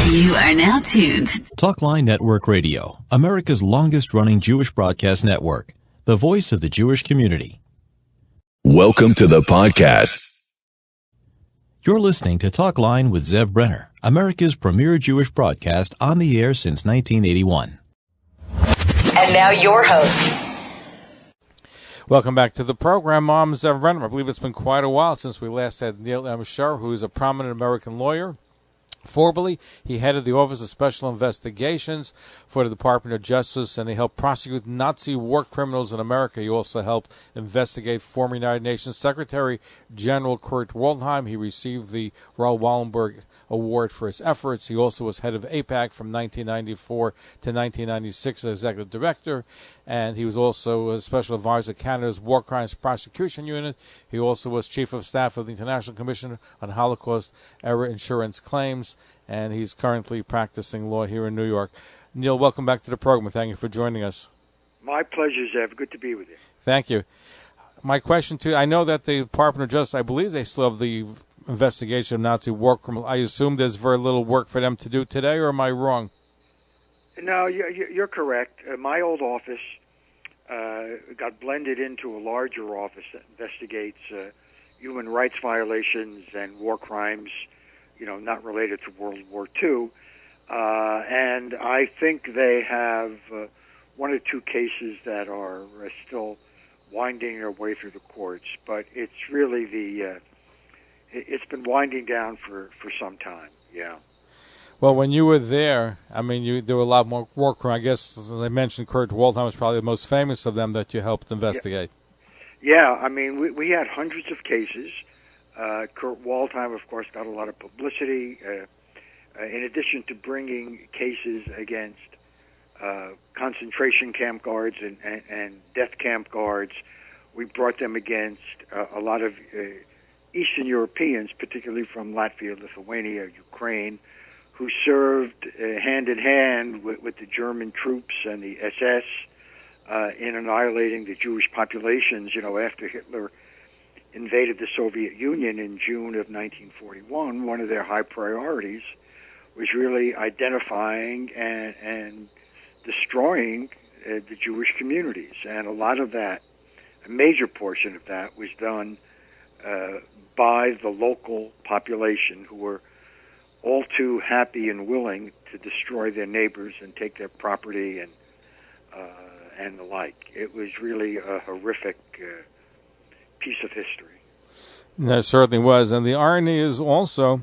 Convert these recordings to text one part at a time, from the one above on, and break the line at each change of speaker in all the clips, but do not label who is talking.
You are now tuned to
Talkline Network Radio, America's longest-running Jewish broadcast network, the voice of the Jewish community.
Welcome to the podcast.
You're listening to Talkline with Zev Brenner, America's premier Jewish broadcast on the air since 1981.
And now your host.
Welcome back to the program. I'm Zev Brenner. I believe it's been quite a while since we last had Neal Sher, who is a prominent American lawyer. Formerly, he headed the Office of Special Investigations for the Department of Justice, and he helped prosecute Nazi war criminals in America. He also helped investigate former United Nations Secretary General Kurt Waldheim. He received the Raoul Wallenberg Award for his efforts. He also was head of AIPAC from 1994 to 1996 as executive director, and he was also a special advisor to Canada's War Crimes Prosecution Unit. He also was chief of staff of the International Commission on Holocaust Era Insurance Claims, and he's currently practicing law here in New York. Neal, welcome back to the program. Thank you for joining us.
My pleasure, Zev. Good to be with you.
Thank you. My question to you, I know that the Department of Justice, I believe they still have the investigation of Nazi war criminals. I assume there's very little work for them to do today, or am I wrong?
No, you're correct. My old office got blended into a larger office that investigates human rights violations and war crimes, not related to World War II. And I think they have one or two cases that are still winding their way through the courts, but it's really it's been winding down for some time, yeah.
Well, when you were there, I mean, there were a lot more war crimes. I guess, as I mentioned, Kurt Waldheim was probably the most famous of them that you helped investigate.
Yeah, I mean, we had hundreds of cases. Kurt Waldheim, of course, got a lot of publicity. In addition to bringing cases against concentration camp guards and death camp guards, we brought them against a lot of Eastern Europeans, particularly from Latvia, Lithuania, Ukraine, who served hand in hand with the German troops and the SS in annihilating the Jewish populations. After Hitler invaded the Soviet Union in June of 1941, one of their high priorities was really identifying and destroying the Jewish communities. And a lot of that, a major portion of that, was done by the local population, who were all too happy and willing to destroy their neighbors and take their property and the like. It was really a horrific piece of history.
That certainly was. And the irony is also,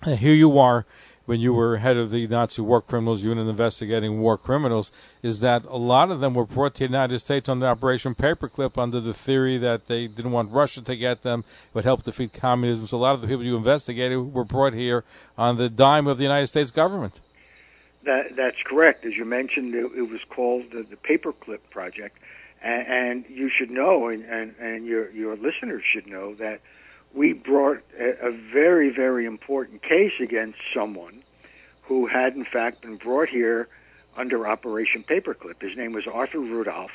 here you are, when you were head of the Nazi war criminals unit investigating war criminals, is that a lot of them were brought to the United States under Operation Paperclip under the theory that they didn't want Russia to get them. It would help defeat communism. So a lot of the people you investigated were brought here on the dime of the United States government.
That's correct. As you mentioned, it was called the Paperclip Project. And you should know, and your listeners should know, that we brought a very, very important case against someone who had, in fact, been brought here under Operation Paperclip. His name was Arthur Rudolph.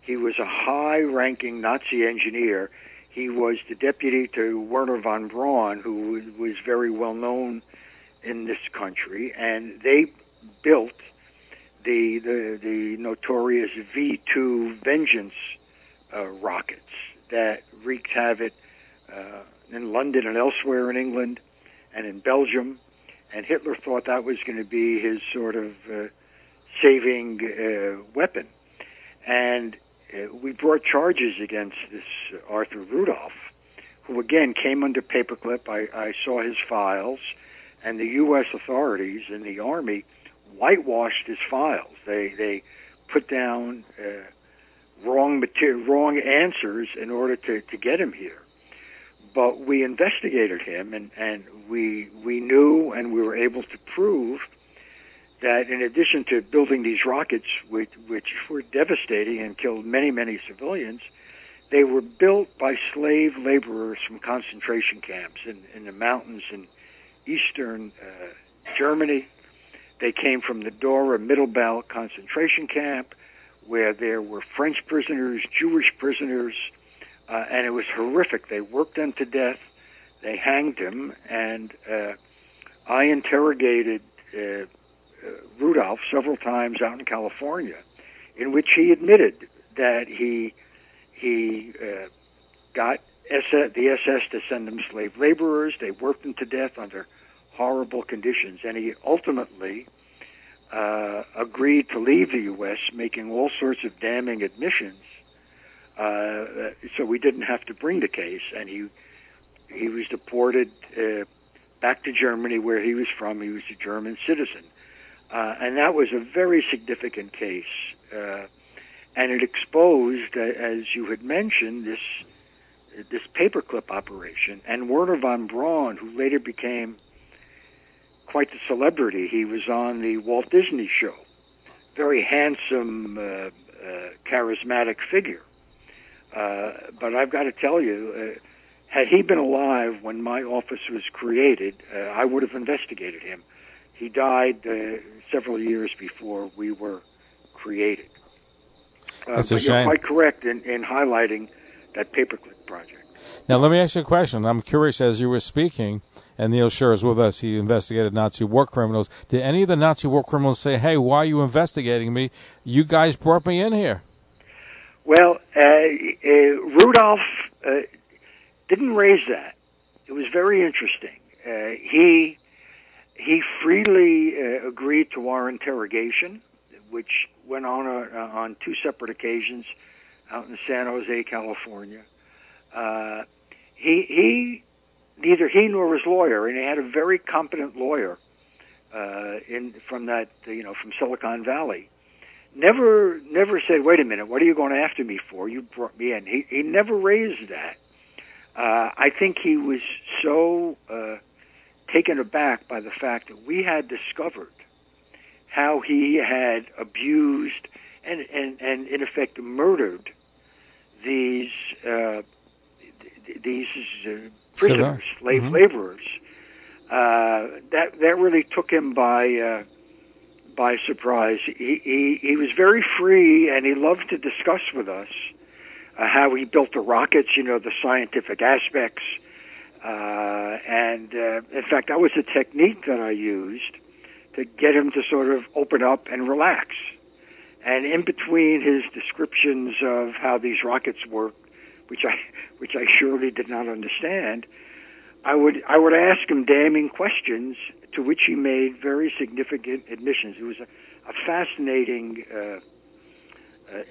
He was a high-ranking Nazi engineer. He was the deputy to Werner von Braun, who was very well known in this country, and they built the notorious V-2 Vengeance rockets that wreaked havoc in London and elsewhere in England and in Belgium, and Hitler thought that was going to be his sort of saving weapon. And we brought charges against this Arthur Rudolph, who again came under Paperclip. I saw his files, and the U.S. authorities and the Army whitewashed his files. They put down wrong answers in order to get him here. But we investigated him, and we knew and we were able to prove that in addition to building these rockets, which were devastating and killed many, many civilians, they were built by slave laborers from concentration camps in the mountains in eastern Germany. They came from the Dora Mittelbau concentration camp, where there were French prisoners, Jewish prisoners, and it was horrific. They worked them to death. They hanged him, and I interrogated Rudolph several times out in California, in which he admitted that he got the SS to send them slave laborers. They worked them to death under horrible conditions, and he ultimately agreed to leave the U.S., making all sorts of damning admissions, so we didn't have to bring the case, and he was deported back to Germany, where he was from. He was a German citizen, and that was a very significant case, and it exposed, as you had mentioned, this paperclip operation, and Werner von Braun, who later became quite the celebrity. He was on the Walt Disney Show. Very handsome, charismatic figure. But I've got to tell you, had he been alive when my office was created, I would have investigated him. He died several years before we were created.
That's a
but
shame.
You're quite correct in highlighting that paperclip project.
Now, let me ask you a question. I'm curious, as you were speaking, and Neal Sher is with us. He investigated Nazi war criminals. Did any of the Nazi war criminals say, hey, why are you investigating me? You guys brought me in here.
Well, Rudolph didn't raise that. It was very interesting. He freely agreed to our interrogation, which went on two separate occasions out in San Jose, California. Neither he nor his lawyer, and he had a very competent lawyer from Silicon Valley, never said, wait a minute, what are you going after me for? You brought me in. He never raised that. I think he was so taken aback by the fact that we had discovered how he had abused and in effect murdered these prisoners, slave laborers. That really took him by surprise. He was very free, and he loved to discuss with us how he built the rockets, the scientific aspects. And in fact, that was a technique that I used to get him to sort of open up and relax. And in between his descriptions of how these rockets work, which I surely did not understand, I would ask him damning questions, to which he made very significant admissions. It was a fascinating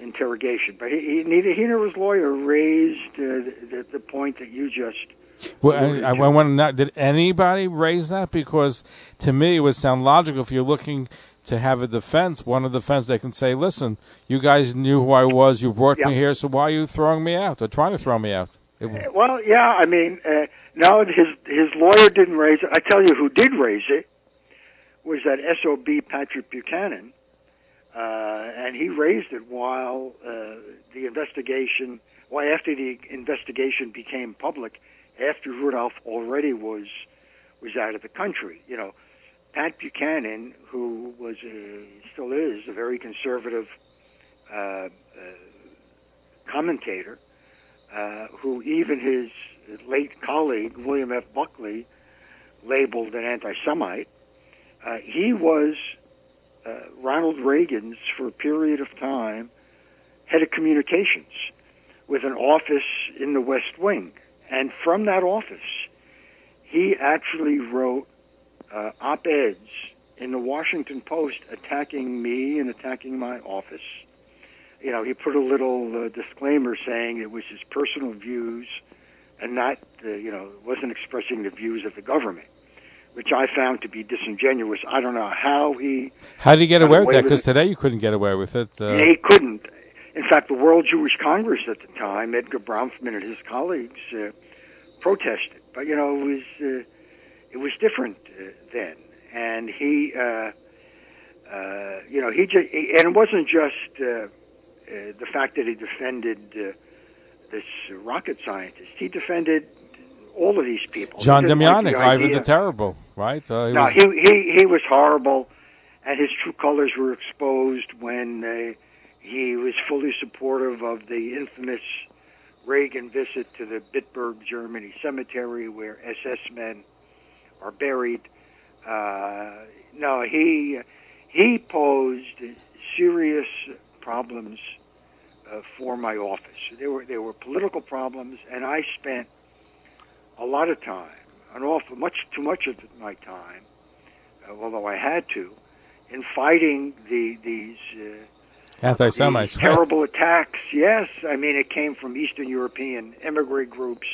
interrogation. But neither he nor his lawyer raised the point that you just.
Well, I want to know, did anybody raise that? Because to me, it would sound logical if you're looking to have a defense. One of the defense, they can say, "Listen, you guys knew who I was. You brought me here, so why are you throwing me out or trying to throw me out?"
Well, yeah, I mean, no, his lawyer didn't raise it. I tell you, who did raise it was that SOB Patrick Buchanan, and he raised it while the investigation. Well, after the investigation became public, after Rudolph already was out of the country, Pat Buchanan, who still is a very conservative commentator, who even his late colleague, William F. Buckley, labeled an anti-Semite. He was Ronald Reagan's, for a period of time, head of communications with an office in the West Wing. And from that office, he actually wrote op-eds in the Washington Post attacking me and attacking my office. He put a little disclaimer saying it was his personal views and not, wasn't expressing the views of the government, which I found to be disingenuous. I don't know how he...
How did he get away with that? Because today you couldn't get away with it.
He couldn't. In fact, the World Jewish Congress at the time, Edgar Bronfman and his colleagues protested. But, it was different then. And he just... and it wasn't just the fact that he defended this rocket scientist. He defended all of these people.
John Demyanik, Ivan the Terrible, right?
He was horrible, and his true colors were exposed when he was fully supportive of the infamous Reagan visit to the Bitburg, Germany cemetery where SS men are buried. No, he posed serious problems for my office. There were political problems, and I spent a lot of time, too much of my time, although I had to, in fighting these
anti-Semites,
these terrible attacks. Yes, I mean, it came from Eastern European immigrant groups.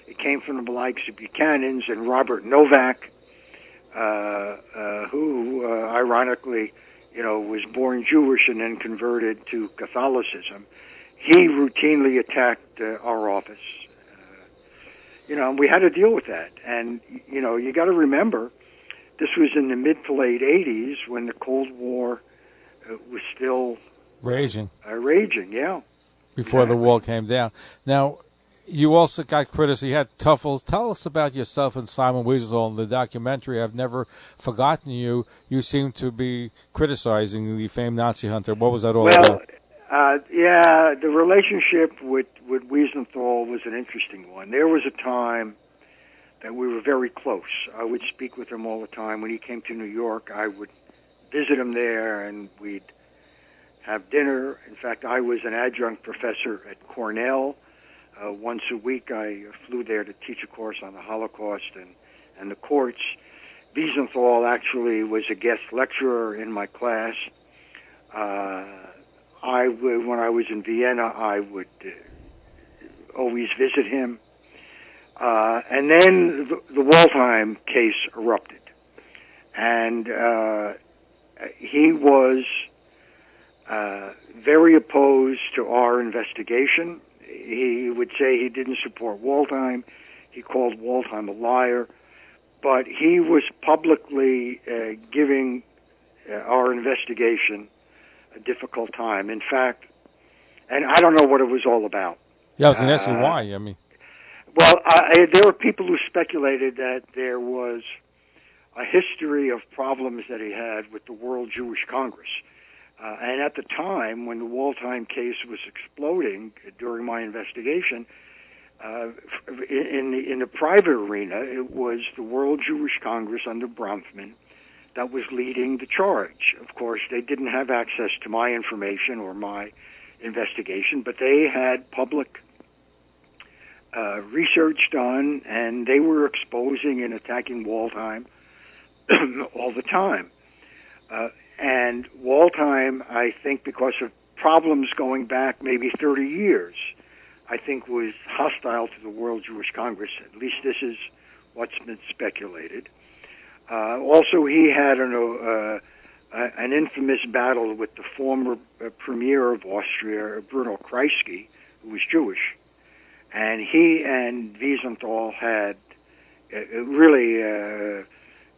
It came from the likes of Buchanan's and Robert Novak, who, ironically, was born Jewish and then converted to Catholicism. He routinely attacked our office. And we had to deal with that. And, you got to remember, this was in the mid to late 80s when the Cold War was still
raging,
yeah.
Before the wall came down. Now, you also got criticized. You had tuffles. Tell us about yourself and Simon Wiesenthal in the documentary. I've never forgotten you. You seem to be criticizing the famed Nazi hunter. What was that all about?
The relationship with Wiesenthal was an interesting one. There was a time that we were very close. I would speak with him all the time. When he came to New York, I would visit him there, and we'd have dinner. In fact, I was an adjunct professor at Cornell. Once a week, I flew there to teach a course on the Holocaust and the courts. Wiesenthal actually was a guest lecturer in my class. When I was in Vienna, I would always visit him. And then the Waldheim case erupted. And he was very opposed to our investigation. He would say he didn't support Waldheim. He called Waldheim a liar. But he was publicly giving our investigation a difficult time. In fact, and I don't know what it was all about.
Yeah, I was going to ask you why. I mean,
well, there were people who speculated that there was a history of problems that he had with the World Jewish Congress. And at the time, when the Waldheim case was exploding during my investigation, in the private arena, it was the World Jewish Congress under Bronfman that was leading the charge. Of course, they didn't have access to my information or my investigation, but they had public research done, and they were exposing and attacking Waldheim all the time. And Waldheim, I think, because of problems going back maybe 30 years, I think was hostile to the World Jewish Congress. At least this is what's been speculated. Also, he had an infamous battle with the former premier of Austria, Bruno Kreisky, who was Jewish. And he and Wiesenthal had really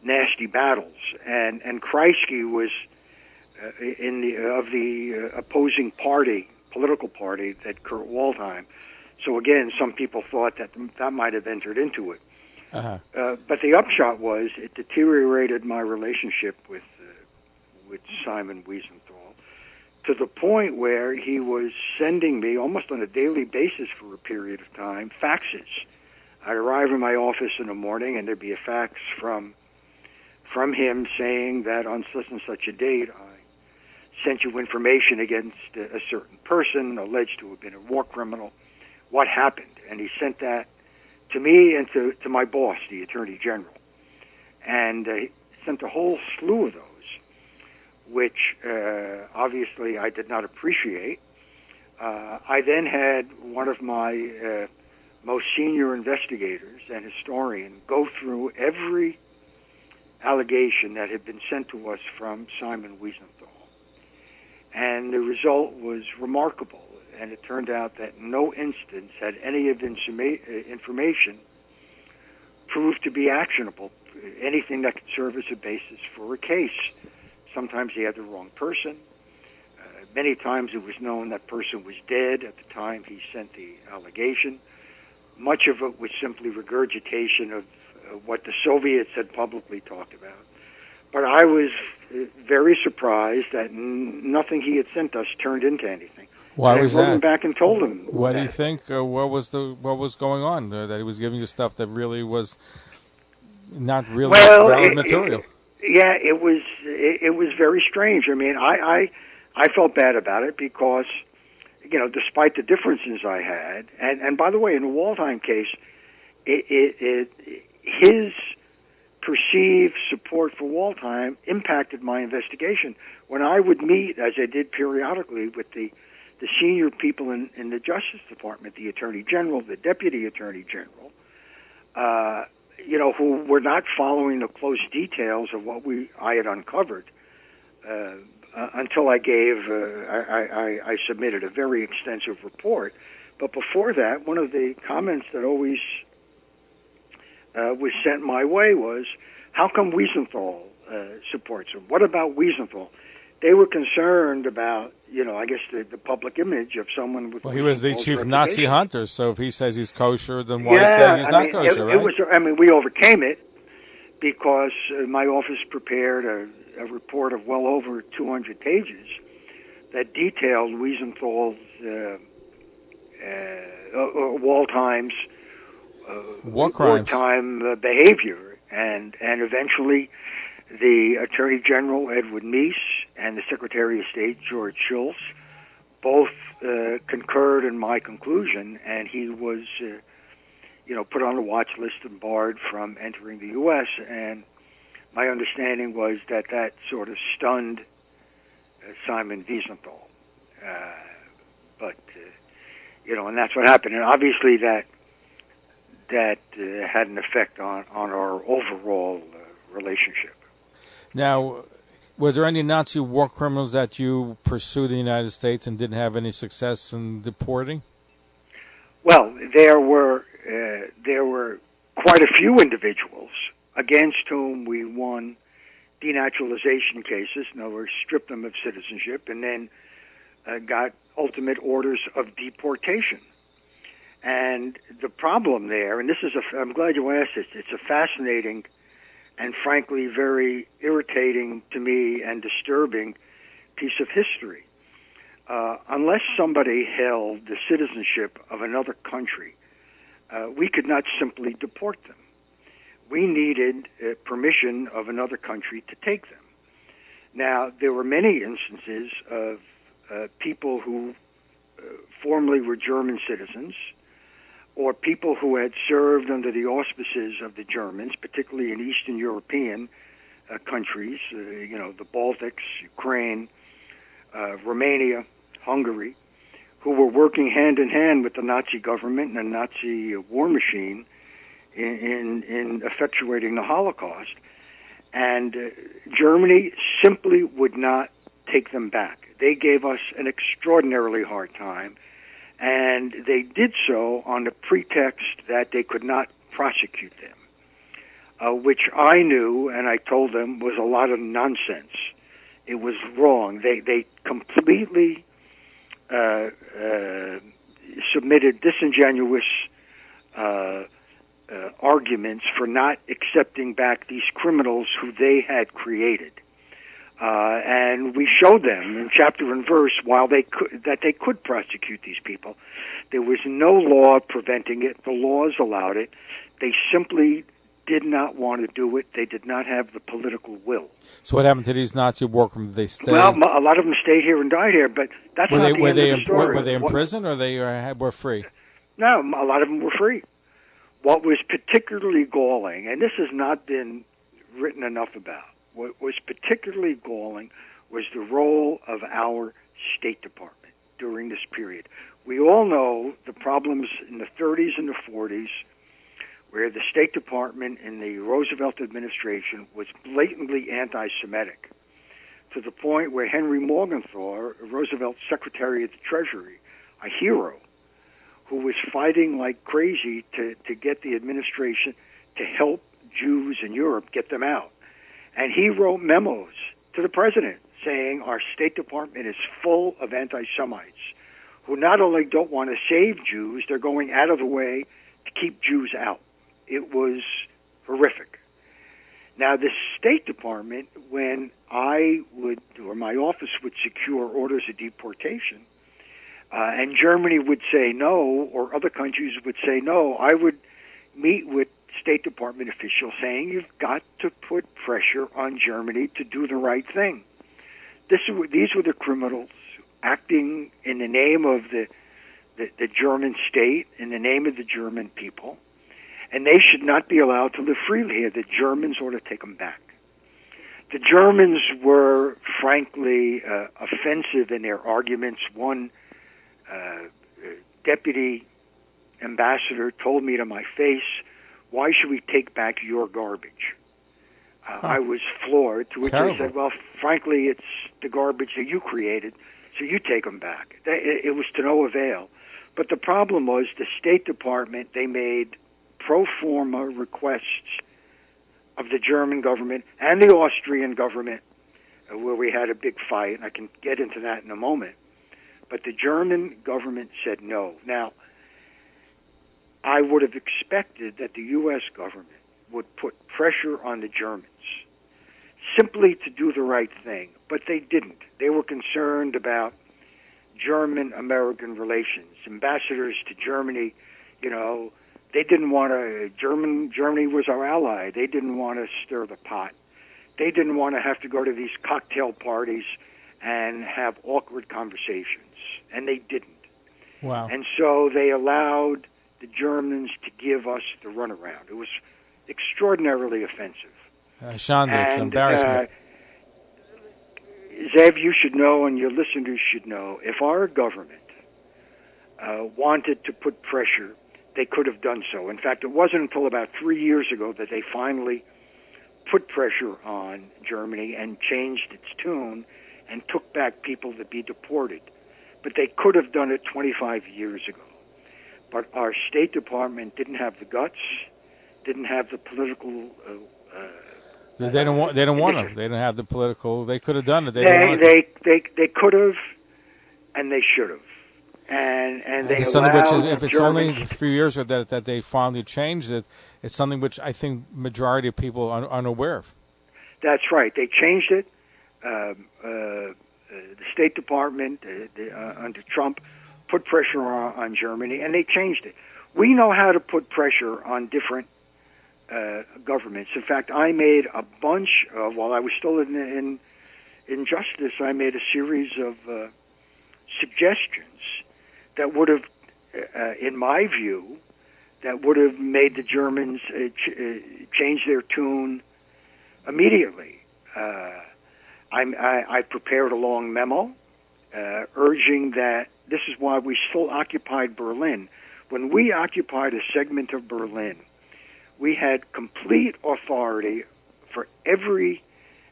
nasty battles. And Kreisky was of the opposing party, political party, that Kurt Waldheim. So again, some people thought that might have entered into it.
Uh-huh.
But the upshot was it deteriorated my relationship with Simon Wiesenthal to the point where he was sending me almost on a daily basis for a period of time faxes. I'd arrive in my office in the morning and there'd be a fax from him saying that on such and such a date I sent you information against a certain person alleged to have been a war criminal. What happened? And he sent that to me and to my boss, the Attorney General. And he sent a whole slew of those, which obviously I did not appreciate. I then had one of my most senior investigators and historian go through every allegation that had been sent to us from Simon Wiesenthal. And the result was remarkable. And it turned out that in no instance had any of the information proved to be actionable, anything that could serve as a basis for a case. Sometimes he had the wrong person. Many times it was known that person was dead at the time he sent the allegation. Much of it was simply regurgitation of what the Soviets had publicly talked about. But I was very surprised that nothing he had sent us turned into anything.
Why was that?
I wrote him back and told him.
What do you think? What was going on? That he was giving you stuff that really was not really valid material.
Yeah, it was very strange. I mean, I felt bad about it because, despite the differences I had, and by the way, in the Waldheim case, his perceived support for Waldheim impacted my investigation. When I would meet, as I did periodically, with the senior people in the Justice Department, the Attorney General, the Deputy Attorney General, who were not following the close details of what I had uncovered until I submitted a very extensive report. But before that, one of the comments that always was sent my way was, how come Wiesenthal supports him? What about Wiesenthal? They were concerned about, I guess the public image of someone with.
Well, he was the chief
reputation.
Nazi hunter, so if he says he's kosher, then why say he's not kosher, right?
We overcame it because my office prepared a report of well over 200 pages that detailed Wiesenthal's, Waldheim's wartime behavior, and eventually the Attorney General Edward Meese and the Secretary of State George Shultz both concurred in my conclusion, and he was, put on a watch list and barred from entering the U.S. And my understanding was that sort of stunned Simon Wiesenthal, and that's what happened. And obviously that had an effect on our overall relationship.
Now, were there any Nazi war criminals that you pursued in the United States and didn't have any success in deporting?
Well, there were quite a few individuals against whom we won denaturalization cases. In other words, stripped them of citizenship, and then got ultimate orders of deportation. And the problem there, and I'm glad you asked this, it's a fascinating and frankly very irritating to me and disturbing piece of history. Unless somebody held the citizenship of another country, we could not simply deport them. We needed permission of another country to take them. Now, there were many instances of people who formerly were German citizens, or people who had served under the auspices of the Germans, particularly in Eastern European countries, the Baltics, Ukraine, Romania, Hungary, who were working hand in hand with the Nazi government and the Nazi war machine in effectuating the Holocaust. And Germany simply would not take them back. They gave us an extraordinarily hard time, and they did so on the pretext that they could not prosecute them, which I knew, and I told them was a lot of nonsense. It was wrong. They completely submitted disingenuous arguments for not accepting back these criminals who they had created. And we showed them in chapter and verse that they could prosecute these people. There was no law preventing it. The laws allowed it. They simply did not want to do it. They did not have the political will.
So what happened to these Nazi war criminals? Did they stay?
Well, a lot of them stayed here and died here, but that's not the end of the story.
Were they in prison, or they were free?
No, a lot of them were free. What was particularly galling, and this has not been written enough about, what was particularly galling was the role of our State Department during this period. We all know the problems in the 30s and the 40s where the State Department in the Roosevelt administration was blatantly anti-Semitic, to the point where Henry Morgenthau, Roosevelt's Secretary of the Treasury, a hero, who was fighting like crazy to get the administration to help Jews in Europe get them out. And he wrote memos to the president saying our State Department is full of anti-Semites who not only don't want to save Jews, they're going out of the way to keep Jews out. It was horrific. Now, the State Department, when my office would secure orders of deportation, and Germany would say no, or other countries would say no, I would meet with State Department official saying you've got to put pressure on Germany to do the right thing. These were the criminals acting in the name of the German state, in the name of the German people, and they should not be allowed to live freely here. The Germans ought to take them back. The Germans were, frankly, offensive in their arguments. One deputy ambassador told me to my face, "Why should we take back your garbage?" I was floored, to which I said, "Well, frankly, it's the garbage that you created, so you take them back." It was to no avail. But the problem was the State Department, they made pro forma requests of the German government and the Austrian government, where we had a big fight, and I can get into that in a moment. But the German government said no. Now, I would have expected that the U.S. government would put pressure on the Germans simply to do the right thing, but they didn't. They were concerned about German-American relations. Ambassadors to Germany, they didn't want to, Germany was our ally. They didn't want to stir the pot. They didn't want to have to go to these cocktail parties and have awkward conversations, and they didn't.
Wow.
And so they allowed the Germans to give us the runaround. It was extraordinarily offensive.
Sean, it's an embarrassment.
Zev, you should know, and your listeners should know, if our government wanted to put pressure, they could have done so. In fact, it wasn't until about 3 years ago that they finally put pressure on Germany and changed its tune and took back people to be deported. But they could have done it 25 years ago. But our State Department didn't have the guts, didn't have the political.
They don't want to. They don't have the political. They could have done it. They
could have, and they should have. And they
it's something which, if it's
Germans,
only a few years ago that they finally changed it, it's something which I think majority of people are unaware of.
That's right. They changed it. The State Department under Trump put pressure on Germany, and they changed it. We know how to put pressure on different governments. In fact, I made a bunch of, while I was still in justice, I made a series of suggestions that would have, in my view, that would have made the Germans change their tune immediately. I prepared a long memo urging that this is why we still occupied Berlin. When we occupied a segment of Berlin, we had complete authority for every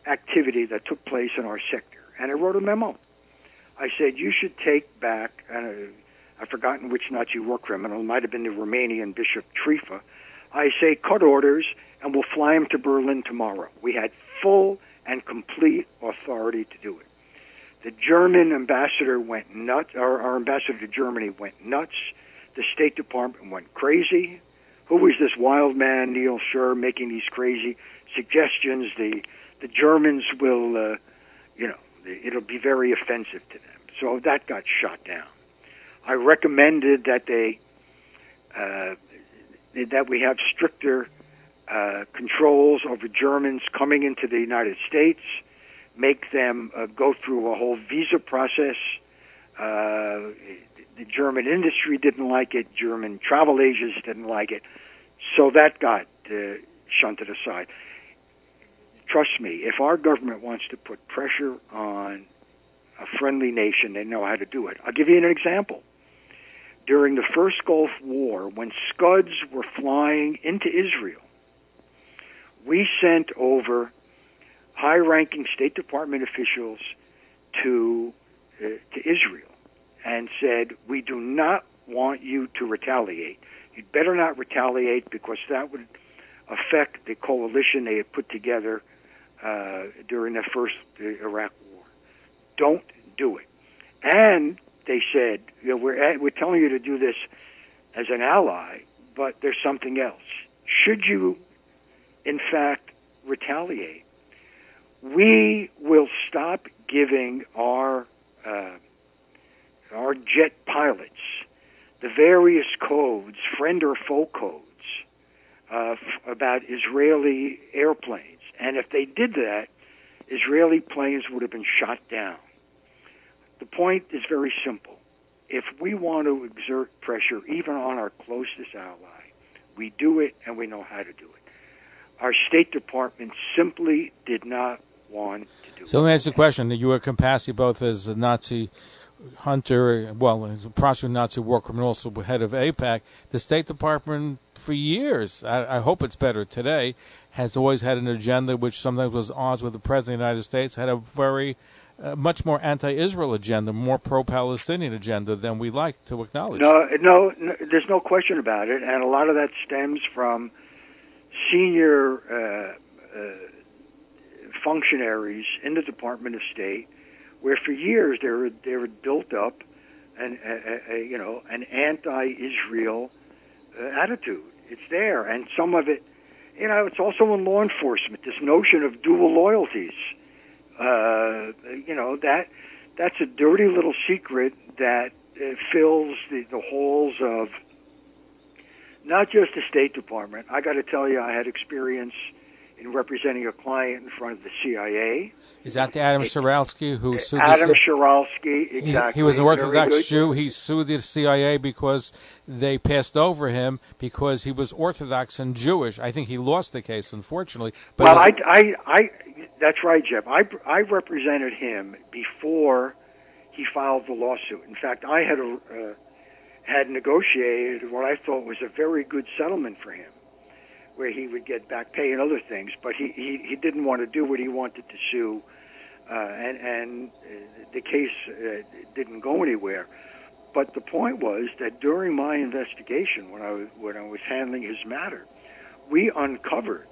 activity that took place in our sector. And I wrote a memo. I said, you should take back, I've forgotten which Nazi war criminal, it might have been the Romanian Bishop Trifa. I say, cut orders, and we'll fly him to Berlin tomorrow. We had full and complete authority to do it. The German ambassador went nuts, our ambassador to Germany went nuts. The State Department went crazy. Who was this wild man, Neal, Sher, making these crazy suggestions? The Germans will, it'll be very offensive to them. So that got shot down. I recommended that that we have stricter controls over Germans coming into the United States, make them go through a whole visa process. The German industry didn't like it. German travel agents didn't like it. So that got shunted aside. Trust me, if our government wants to put pressure on a friendly nation, they know how to do it. I'll give you an example. During the first Gulf War, when Scuds were flying into Israel, we sent over high-ranking State Department officials to Israel and said, we do not want you to retaliate. You'd better not retaliate because that would affect the coalition they had put together during the first Iraq War. Don't do it. And they said, we're telling you to do this as an ally, but there's something else. Should you, in fact, retaliate, we will stop giving our jet pilots the various codes, friend or foe codes, about Israeli airplanes. And if they did that, Israeli planes would have been shot down. The point is very simple. If we want to exert pressure, even on our closest ally, we do it, and we know how to do it. Our State Department simply did not want to do it.
So let me ask you a question. You were capacity both as a Nazi hunter, well, as a prosecutor, Nazi war criminal, also head of AIPAC. The State Department, for years, I hope it's better today, has always had an agenda which sometimes was at odds with the President of the United States, had a very much more anti-Israel agenda, more pro-Palestinian agenda than we like to acknowledge.
No, there's no question about it, and a lot of that stems from senior functionaries in the Department of State, where for years there had built up an anti-Israel attitude. It's there, and some of it, it's also in law enforcement. This notion of dual loyalties. That's a dirty little secret that fills the halls of not just the State Department. I got to tell you, I had experience in representing a client in front of the CIA.
Is that the Adam Shiralsky who sued
Adam Shiralsky, exactly.
He was an Orthodox Jew. He sued the CIA because they passed over him because he was Orthodox and Jewish. I think he lost the case, unfortunately. But
well, that's right, Jeff. I represented him before he filed the lawsuit. In fact, I had negotiated what I thought was a very good settlement for him, where he would get back pay and other things, but he didn't want to do what he wanted to sue, and the case didn't go anywhere. But the point was that during my investigation, when I was handling his matter, we uncovered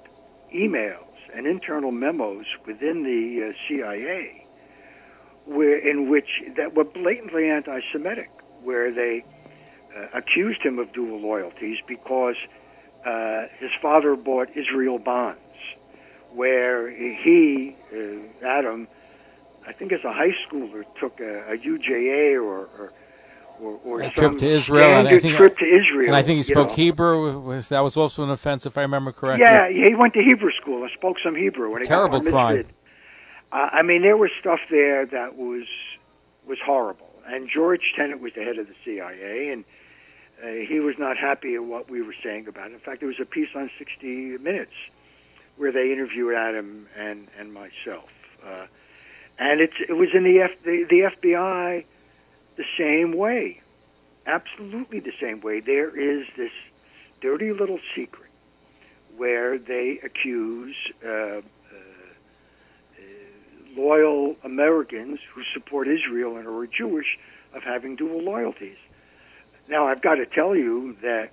emails and internal memos within the CIA in which that were blatantly anti-Semitic, where they accused him of dual loyalties because his father bought Israel bonds, where he, Adam, I think as a high schooler, took a UJA or
a
some
trip to Israel, and
trip to Israel.
And I think he spoke Hebrew. That was also an offense, if I remember correctly.
Yeah, he went to Hebrew school and spoke some Hebrew. When
Terrible crime.
I mean, there was stuff there that was horrible. And George Tenet was the head of the CIA, and he was not happy at what we were saying about it. In fact, there was a piece on 60 Minutes where they interviewed Adam and myself. And it was in the FBI the same way, absolutely the same way. There is this dirty little secret where they accuse loyal Americans who support Israel and are Jewish of having dual loyalties. Now, I've got to tell you that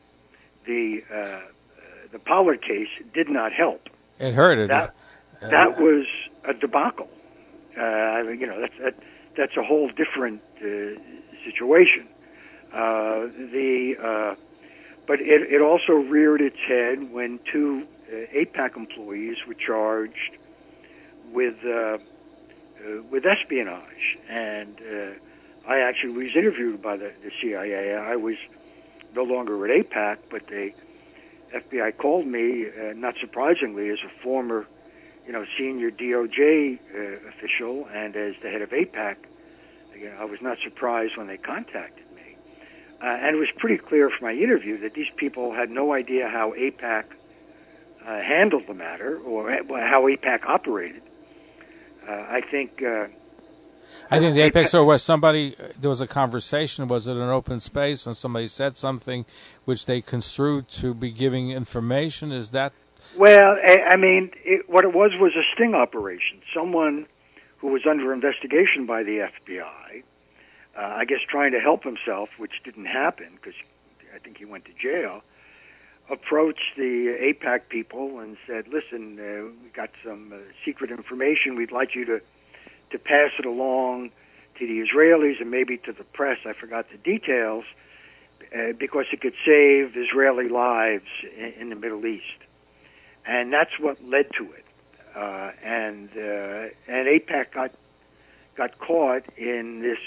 the Pollard case did not help.
It hurt.
That was a debacle. That's a whole different situation. But it also reared its head when two AIPAC employees were charged with espionage, and I actually was interviewed by the CIA. I was no longer at AIPAC, but the FBI called me, not surprisingly, as a former, senior DOJ official and as the head of AIPAC. I was not surprised when they contacted me. And it was pretty clear from my interview that these people had no idea how AIPAC handled the matter or how AIPAC operated. I think the
AIPAC store was there was a conversation, was it an open space, and somebody said something which they construed to be giving information? Is that?
Well, I mean, what it was a sting operation. Someone who was under investigation by the FBI, I guess trying to help himself, which didn't happen because I think he went to jail, approached the AIPAC people and said, listen, we got some secret information. We'd like you to pass it along to the Israelis and maybe to the press. I forgot the details, because it could save Israeli lives in the Middle East. And that's what led to it. And AIPAC got caught in this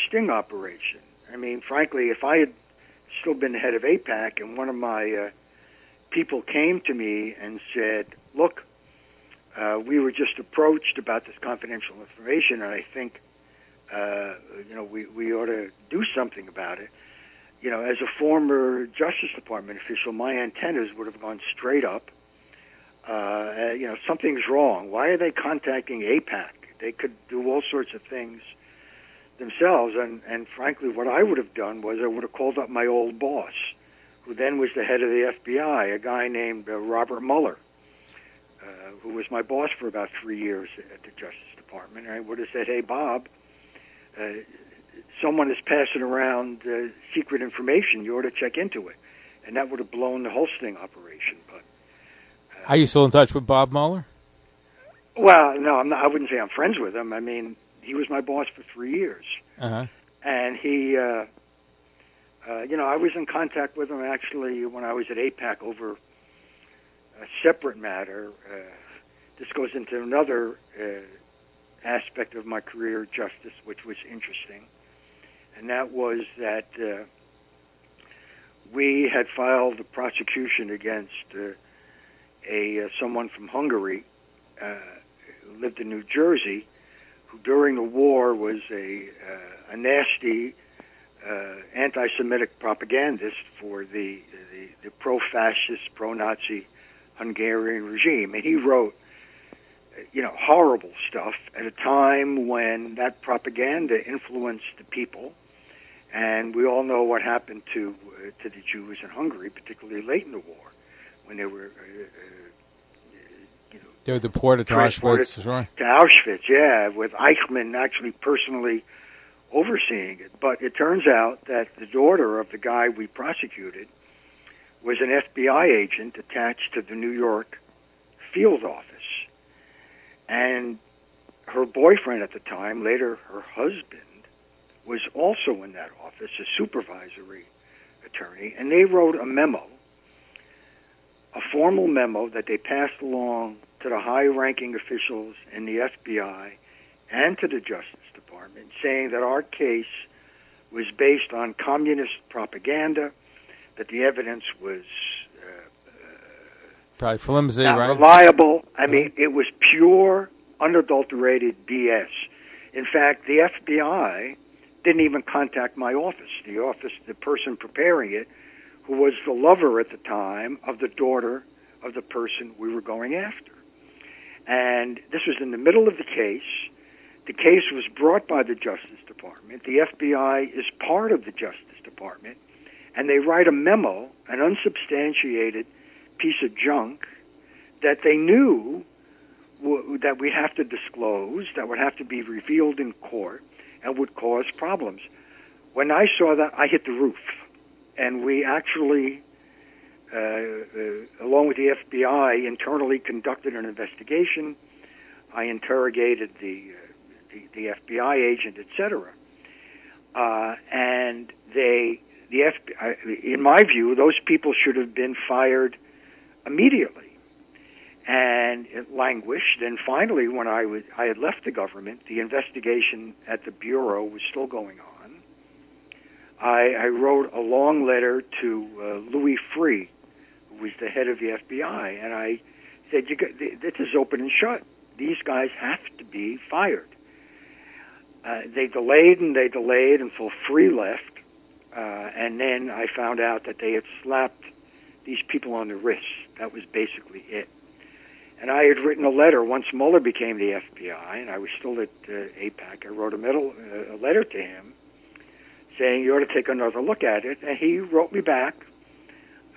sting operation. I mean, frankly, if I had still been the head of AIPAC, and one of my people came to me and said, look, we were just approached about this confidential information, and I think we ought to do something about it. As a former Justice Department official, my antennas would have gone straight up. Something's wrong. Why are they contacting AIPAC? They could do all sorts of things themselves. And frankly, what I would have done was I would have called up my old boss, who then was the head of the FBI, a guy named Robert Mueller, who was my boss for about 3 years at the Justice Department. And I would have said, hey, Bob, someone is passing around secret information. You ought to check into it. And that would have blown the whole sting operation. But
are you still in touch with Bob Mueller?
Well, no, I'm not, I wouldn't say I'm friends with him. I mean, he was my boss for 3 years.
Uh-huh.
And he, I was in contact with him actually when I was at AIPAC over a separate matter. This goes into another aspect of my career, justice, which was interesting. And that was that we had filed a prosecution against someone from Hungary who lived in New Jersey, who during the war was a nasty anti-Semitic propagandist for the pro-fascist, pro-Nazi Hungarian regime. And he wrote, horrible stuff at a time when that propaganda influenced the people. And we all know what happened to the Jews in Hungary, particularly late in the war, when they were,
they were deported to Auschwitz, sure.
To Auschwitz, yeah, with Eichmann actually personally overseeing it. But it turns out that the daughter of the guy we prosecuted was an FBI agent attached to the New York field office. And her boyfriend at the time, later her husband, was also in that office, a supervisory attorney, and they wrote a memo, a formal memo that they passed along to the high-ranking officials in the FBI and to the Justice Department, saying that our case was based on communist propaganda, that the evidence was
probably flimsy,
not
right?
reliable. I mean, it was pure, unadulterated BS. In fact, the FBI didn't even contact my office. The person preparing it, who was the lover at the time of the daughter of the person we were going after. And this was in the middle of the case. The case was brought by the Justice Department. The FBI is part of the Justice Department. And they write a memo, an unsubstantiated piece of junk, that they knew that we'd have to disclose, that would have to be revealed in court, and would cause problems. When I saw that, I hit the roof. And we actually, along with the FBI, internally conducted an investigation. I interrogated the FBI agent, etc. And the FBI, in my view, those people should have been fired immediately. And it languished. And finally, when I had left the government, the investigation at the Bureau was still going on. I wrote a long letter to Louis Freeh, who was the head of the FBI, and I said, this is open and shut. These guys have to be fired. They delayed until Freeh left, and then I found out that they had slapped these people on the wrists. That was basically it. And I had written a letter once Mueller became the FBI, and I was still at AIPAC. I wrote a letter to him saying you ought to take another look at it. And he wrote me back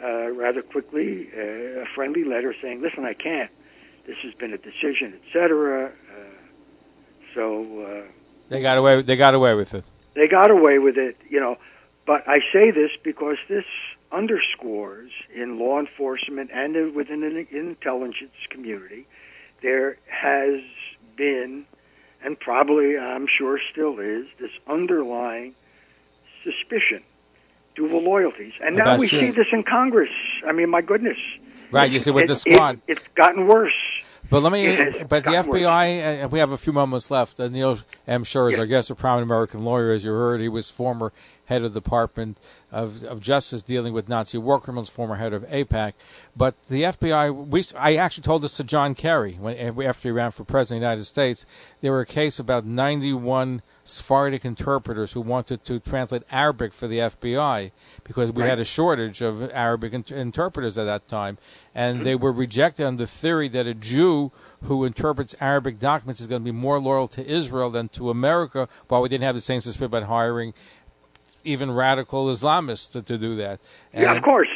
rather quickly a friendly letter saying, listen, I can't. This has been a decision, etc.
They got away with it.
They got away with it, But I say this because this underscores in law enforcement and within the intelligence community, there has been, and probably I'm sure still is, this underlying suspicion, dual loyalties. And now we see this in Congress. I mean, my goodness.
Right, you see with the squad.
It's gotten worse.
But the FBI, we have a few moments left. Neal M. Sher is our guest, a prominent American lawyer. As you heard, he was former head of the Department of Justice dealing with Nazi war criminals, former head of AIPAC. But the FBI, I actually told this to John Kerry after he ran for president of the United States. There were a case about 91 Sephardic interpreters who wanted to translate Arabic for the FBI because we had a shortage of Arabic interpreters at that time. And they were rejected on the theory that a Jew who interprets Arabic documents is going to be more loyal to Israel than to America, while we didn't have the same suspicion about hiring even radical Islamists to do that. And
yeah, of course.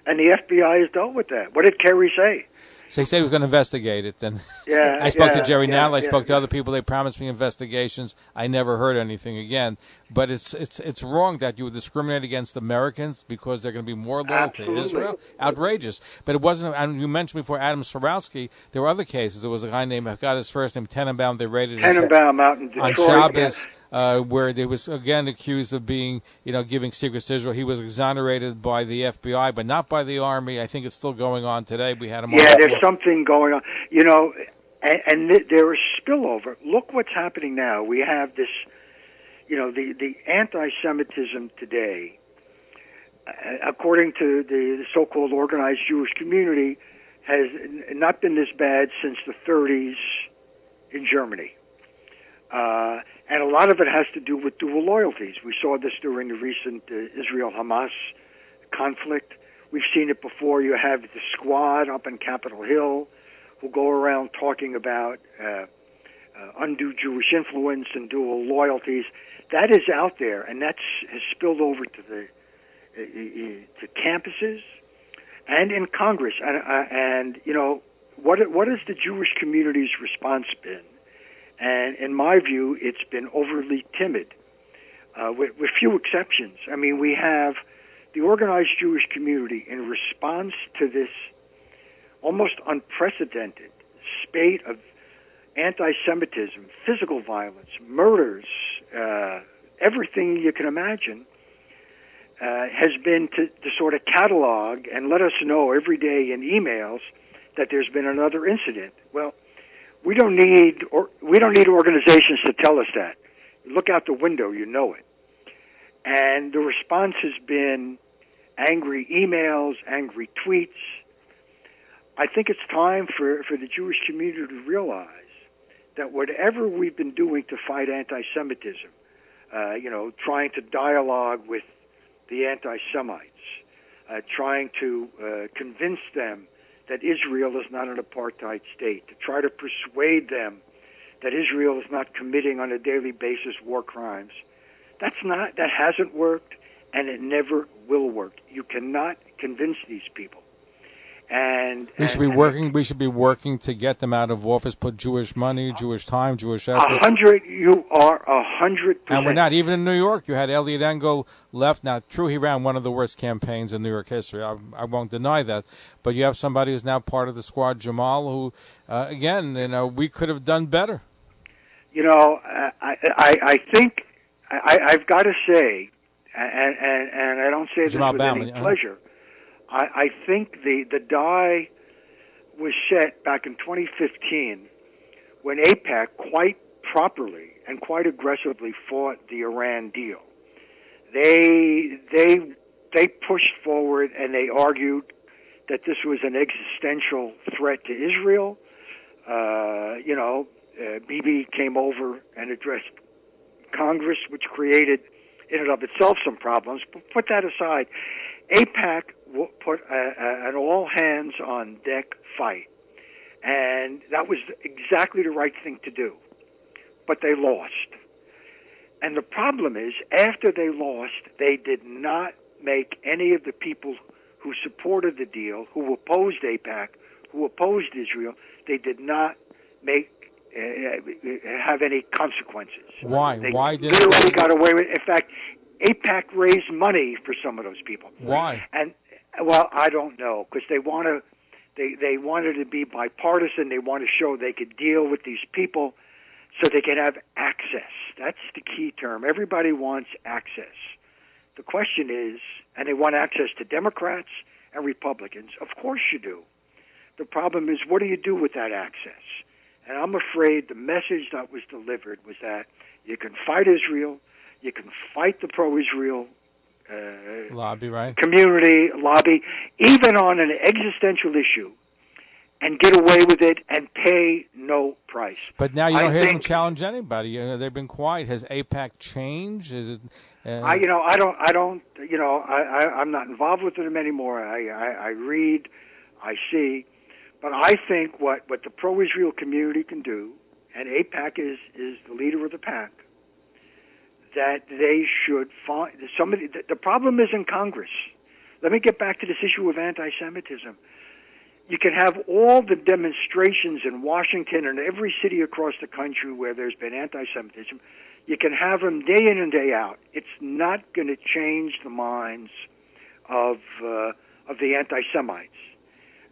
And the FBI has dealt with that. What did Kerry say?
So he said he was going to investigate it. Then I spoke to Jerry Neal. I spoke to other people. They promised me investigations. I never heard anything again. But it's wrong that you would discriminate against Americans because they're going to be more loyal to Israel. Outrageous. But it wasn't. And you mentioned before Adam Sorowski. There were other cases. There was a guy named, I got his first name, Tenenbaum. They raided
Tenenbaum out in Detroit
on Shabbos. Where they was again accused of being, giving secrets to Israel. He was exonerated by the FBI, but not by the Army. I think it's still going on today. We had him.
Yeah, there's something going on, and there is spillover. Look what's happening now. We have this, the anti-Semitism today, according to the so-called organized Jewish community, has not been this bad since the 30s in Germany. And a lot of it has to do with dual loyalties. We saw this during the recent Israel-Hamas conflict. We've seen it before. You have the squad up in Capitol Hill who go around talking about undue Jewish influence and dual loyalties. That is out there, and has spilled over to to campuses and in Congress. And what has the Jewish community's response been? And in my view, it's been overly timid, with few exceptions. I mean, we have the organized Jewish community in response to this almost unprecedented spate of anti-Semitism, physical violence, murders, everything you can imagine, has been to sort of catalog and let us know every day in emails that there's been another incident. Well, we don't need organizations to tell us that. You look out the window, you know it. And the response has been angry emails, angry tweets. I think it's time for the Jewish community to realize that whatever we've been doing to fight anti-Semitism, trying to dialogue with the anti-Semites, trying to convince them that Israel is not an apartheid state, to try to persuade them that Israel is not committing on a daily basis war crimes. That hasn't worked, and it never will work. You cannot convince these people. We should
be working to get them out of office. Put Jewish money, Jewish time, Jewish efforts.
100. You are 100%.
And we're not. Even in New York, you had Elliot Engel left. Now, true, he ran one of the worst campaigns in New York history. I won't deny that. But you have somebody who's now part of the squad, Jamal, who, we could have done better.
I think I've got to say, and I don't say this
Jamal
with
Bauman,
any pleasure. I think the die was set back in 2015 when AIPAC quite properly and quite aggressively fought the Iran deal. They pushed forward and they argued that this was an existential threat to Israel. Bibi came over and addressed Congress, which created in and of itself some problems. But put that aside, AIPAC put an all-hands-on-deck fight, and that was exactly the right thing to do. But they lost. And the problem is, after they lost, they did not make any of the people who supported the deal, who opposed AIPAC, who opposed Israel, they did not have any consequences.
Why?
They literally got away with it. In fact, AIPAC raised money for some of those people.
Why?
And well, I don't know, because they wanted to be bipartisan. They want to show they could deal with these people, so they can have access. That's the key term. Everybody wants access. The question is, and they want access to Democrats and Republicans. Of course you do. The problem is, what do you do with that access? And I'm afraid the message that was delivered was that you can fight Israel, You can fight the pro-Israel
lobby, right?
community lobby, even on an existential issue, and get away with it and pay no price.
But now you don't hear them challenge anybody. You know, they've been quiet. Has AIPAC changed? Is it?
I'm not involved with them anymore. I read, I see, but I think what the pro-Israel community can do, and AIPAC is the leader of the pack, that they should find somebody. The problem is in Congress. Let me get back to this issue of anti-Semitism. You can have all the demonstrations in Washington and every city across the country where there's been anti-Semitism. You can have them day in and day out. It's not going to change the minds of the anti-Semites.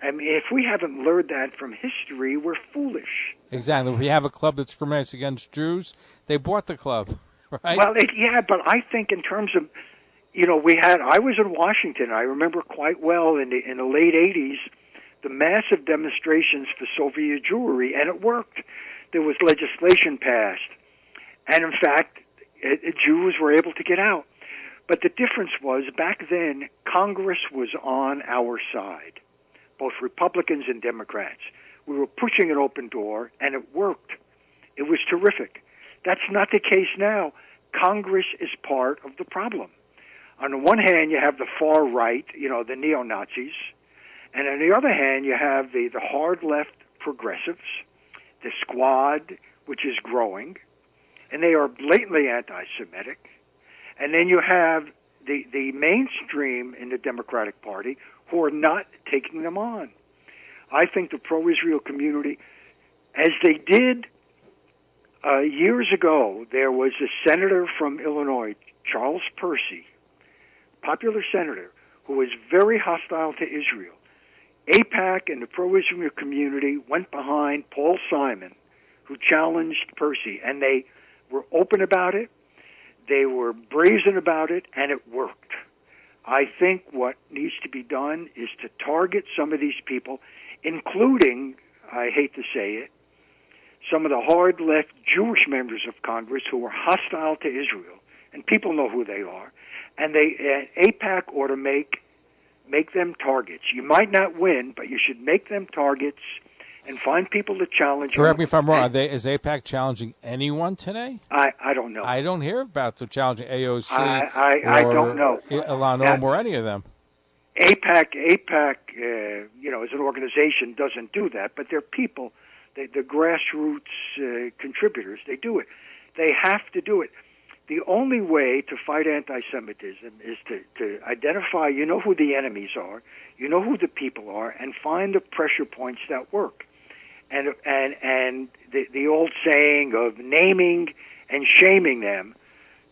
I mean, if we haven't learned that from history, we're foolish.
Exactly. If we have a club that discriminates against Jews, they bought the club, right?
Well, but I think in terms of, I was in Washington. I remember quite well in the late 80s, the massive demonstrations for Soviet Jewry, and it worked. There was legislation passed. And in fact, Jews were able to get out. But the difference was, back then, Congress was on our side, both Republicans and Democrats. We were pushing an open door, and it worked. It was terrific. That's not the case now. Congress is part of the problem. On the one hand, you have the far right, the neo-Nazis, and on the other hand, you have the hard-left progressives, the Squad, which is growing, and they are blatantly anti-Semitic. And then you have the mainstream in the Democratic Party who are not taking them on. I think the pro-Israel community, as they did years ago, there was a senator from Illinois, Charles Percy, popular senator, who was very hostile to Israel. AIPAC and the pro-Israel community went behind Paul Simon, who challenged Percy, and they were open about it, they were brazen about it, and it worked. I think what needs to be done is to target some of these people, including, I hate to say it, some of the hard-left Jewish members of Congress who are hostile to Israel, and people know who they are, and AIPAC ought to make them targets. You might not win, but you should make them targets and find people to challenge.
Correct me if I'm wrong. Is AIPAC challenging anyone today?
I don't know. I
don't hear about them challenging AOC.
I don't know.
Ilan or any of them.
AIPAC, as an organization, doesn't do that, but they're people, the grassroots contributors. They do it. They have to do it. The only way to fight anti-Semitism is to identify, who the enemies are, who the people are, and find the pressure points that work. And the old saying of naming and shaming them,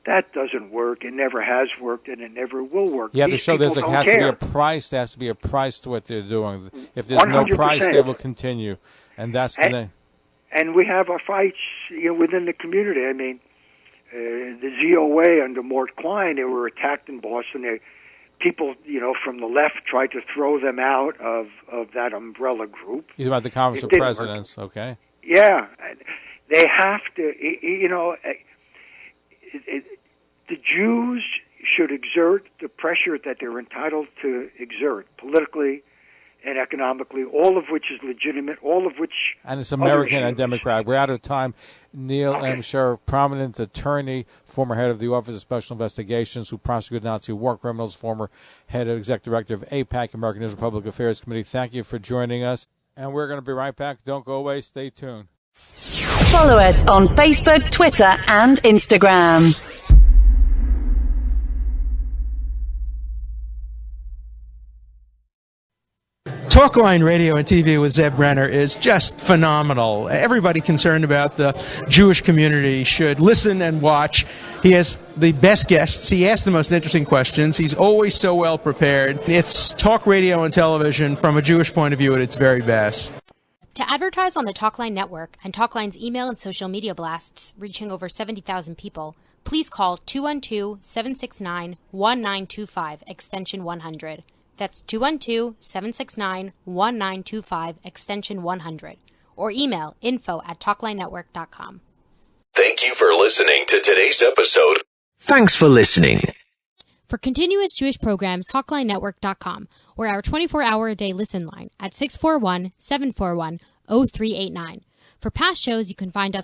that doesn't work. It never has worked, and it never will work.
You have to show there has to be a price. There has to be a price to what they're doing. If there's 100%. No price, they will continue, and that's the name. And
we have our fights, within the community. I mean, the ZOA under Mort Klein, they were attacked in Boston. People, from the left tried to throw them out of that umbrella group.
You're about the Conference of Presidents, okay?
Yeah. They have to, the Jews should exert the pressure that they're entitled to exert politically and economically, all of which is legitimate, all of which...
And it's American and Democratic. We're out of time. Neal M. Sher, prominent attorney, former head of the Office of Special Investigations, who prosecuted Nazi war criminals, former head of executive director of AIPAC, American Israel Public Affairs Committee. Thank you for joining us. And we're going to be right back. Don't go away. Stay tuned.
Follow us on Facebook, Twitter, and Instagram.
Talkline radio and TV with Zev Brenner is just phenomenal. Everybody concerned about the Jewish community should listen and watch. He has the best guests. He asks the most interesting questions. He's always so well prepared. It's talk radio and television from a Jewish point of view at its very best.
To advertise on the Talkline network and Talkline's email and social media blasts reaching over 70,000 people, please call 212-769-1925, extension 100. That's 212-769-1925, extension 100. Or email info@talklinenetwork.com.
Thank you for listening to today's episode.
Thanks for listening.
For continuous Jewish programs, TalklineNetwork.com, or our 24-hour-a-day listen line at 641-741-0389. For past shows, you can find us